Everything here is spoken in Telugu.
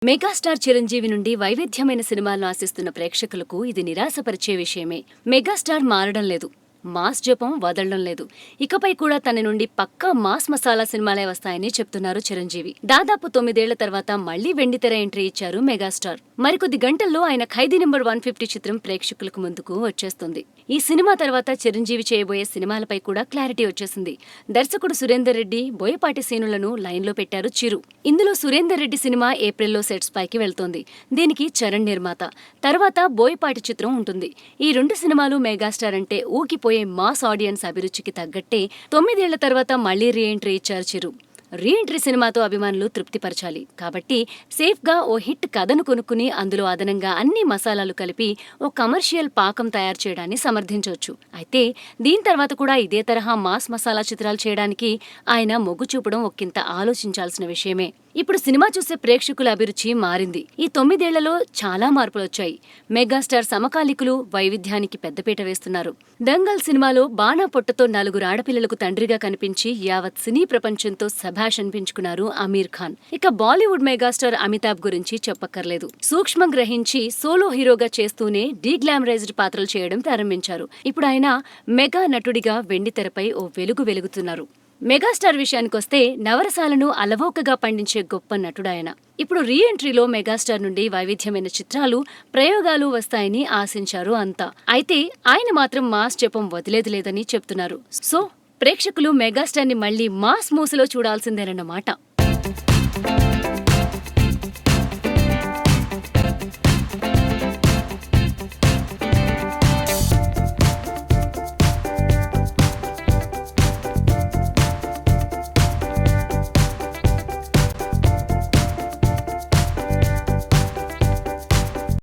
మెగాస్టార్ చిరంజీవి నుండి వైవిధ్యమైన సినిమాలను ఆశిస్తున్న ప్రేక్షకులకు ఇది నిరాశపరిచే విషయమే. మెగాస్టార్ మారడం లేదు, మాస్ జపం వదలడం లేదు. ఇకపై కూడా తన నుండి పక్కా మాస్ మసాలా సినిమాలే వస్తాయని చెప్తున్నారు చిరంజీవి. దాదాపు 9 ఏళ్ల తర్వాత మళ్లీ వెండితెర ఎంట్రీ ఇచ్చారు మెగాస్టార్. మరికొద్ది గంటల్లో ఆయన ఖైదీ నెంబర్ 150 చిత్రం ప్రేక్షకులకు ముందుకు వచ్చేస్తుంది. ఈ సినిమా తర్వాత చిరంజీవి చేయబోయే సినిమాలపై కూడా క్లారిటీ వచ్చేసింది. దర్శకుడు సురేందర్ రెడ్డి, బోయపాటి సీనులను లైన్లో పెట్టారు చిరు. ఇందులో సురేందర్ రెడ్డి సినిమా ఏప్రిల్లో సెట్స్ పైకి వెళ్తోంది. దీనికి చరణ్ నిర్మాత. తర్వాత బోయపాటి చిత్రం ఉంటుంది. ఈ 2 సినిమాలు మెగాస్టార్ అంటే ఊగిపోయే మాస్ ఆడియన్స్ అభిరుచికి తగ్గట్టే 9 ఏళ్ల తర్వాత మళ్లీ రీ ఎంట్రీ ఇచ్చారు చిరు. రీ ఎంట్రీ సినిమాతో అభిమానులు తృప్తిపరచాలి కాబట్టి సేఫ్ గా ఓ హిట్ కథను కొనుక్కుని అందులో అదనంగా అన్ని మసాలాలు కలిపి ఓ కమర్షియల్ పాకం తయారు చేయడాన్ని సమర్థించవచ్చు. అయితే దీని తర్వాత కూడా ఇదే తరహా మాస్ మసాలా చిత్రాలు చేయడానికి ఆయన మొగ్గు చూపడం ఒక్కింత ఆలోచించాల్సిన విషయమే. ఇప్పుడు సినిమా చూసే ప్రేక్షకుల అభిరుచి మారింది. ఈ 9 ఏళ్లలో చాలా మార్పులొచ్చాయి. మెగాస్టార్ సమకాలికులు వైవిధ్యానికి పెద్దపీట వేస్తున్నారు. దంగల్ సినిమాలో బాణా పొట్టతో 4 ఆడపిల్లలకు తండ్రిగా కనిపించి యావత్ సినీ ప్రపంచంతో శభాష్ అనిపించుకున్నారు అమీర్ ఖాన్. ఇక బాలీవుడ్ మెగాస్టార్ అమితాబ్ గురించి చెప్పక్కర్లేదు. సూక్ష్మం గ్రహించి సోలో హీరోగా చేస్తూనే డీగ్లామరైజ్డ్ పాత్రలు చేయడం ప్రారంభించారు. ఇప్పుడు ఆయన మెగా నటుడిగా వెండితెరపై ఓ వెలుగు వెలుగుతున్నారు. మెగాస్టార్ విషయానికొస్తే నవరసాలను అలవోకగా పండించే గొప్ప నటుడాయన. ఇప్పుడు రీ ఎంట్రీలో మెగాస్టార్ నుండి వైవిధ్యమైన చిత్రాలు, ప్రయోగాలు వస్తాయని ఆశించారు అంతా. అయితే ఆయన మాత్రం మాస్ జపం వదిలేది లేదని చెప్తున్నారు. సో ప్రేక్షకులు మెగాస్టార్ ని మళ్లీ మాస్ మూసలో చూడాల్సిందేనన్నమాట.